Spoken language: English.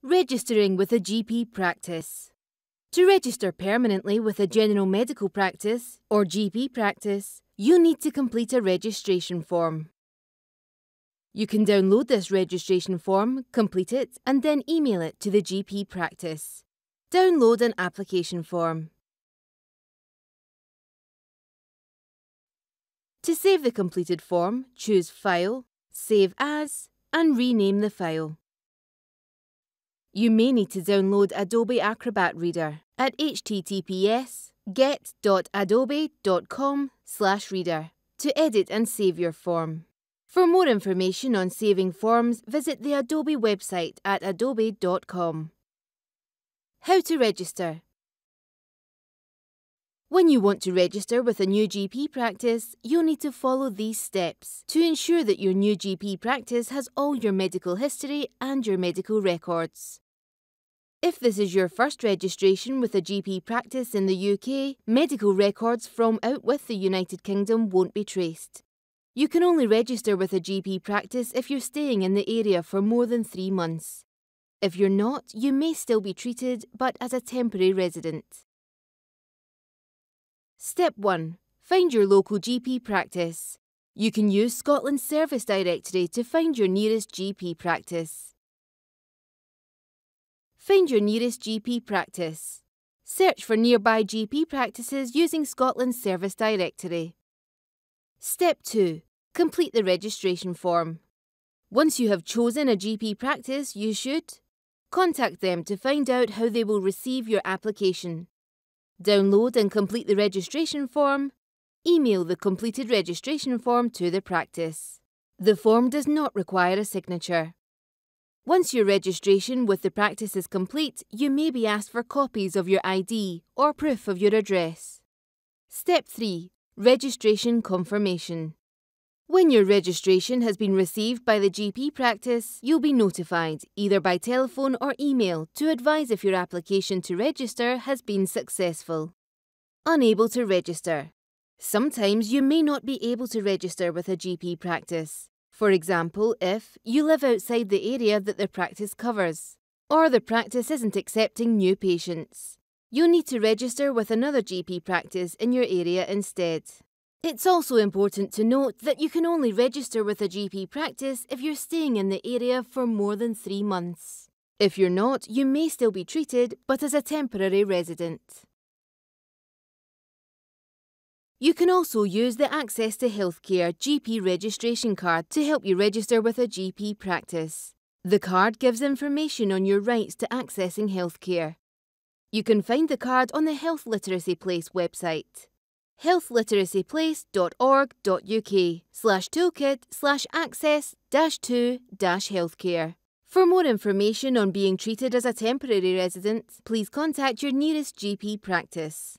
Registering with a GP practice. To register permanently with a general medical practice or GP practice, you need to complete a registration form. You can download this registration form, complete it, and then email it to the GP practice. Download an application form. To save the completed form, choose File, Save As, and rename the file. You may need to download Adobe Acrobat Reader at https://get.adobe.com/reader to edit and save your form. For more information on saving forms, visit the Adobe website at adobe.com. How to register. When you want to register with a new GP practice, you'll need to follow these steps to ensure that your new GP practice has all your medical history and your medical records. If this is your first registration with a GP practice in the UK, medical records from out with the United Kingdom won't be traced. You can only register with a GP practice if you're staying in the area for more than 3 months. If you're not, you may still be treated, but as a temporary resident. Step 1. Find your local GP practice. You can use Scotland's Service Directory to find your nearest GP practice. Find your nearest GP practice. Search for nearby GP practices using Scotland's Service Directory. Step 2. Complete the registration form. Once you have chosen a GP practice, you should contact them to find out how they will receive your application. Download and complete the registration form. Email the completed registration form to the practice. The form does not require a signature. Once your registration with the practice is complete, you may be asked for copies of your ID or proof of your address. Step 3. Registration confirmation. When your registration has been received by the GP practice, you'll be notified, either by telephone or email, to advise if your application to register has been successful. Unable to register. Sometimes you may not be able to register with a GP practice. For example, if you live outside the area that the practice covers, or the practice isn't accepting new patients. You'll need to register with another GP practice in your area instead. It's also important to note that you can only register with a GP practice if you're staying in the area for more than 3 months. If you're not, you may still be treated, but as a temporary resident. You can also use the Access to Healthcare GP registration card to help you register with a GP practice. The card gives information on your rights to accessing healthcare. You can find the card on the Health Literacy Place website, healthliteracyplace.org.uk/toolkit/access-to-healthcare. For more information on being treated as a temporary resident, please contact your nearest GP practice.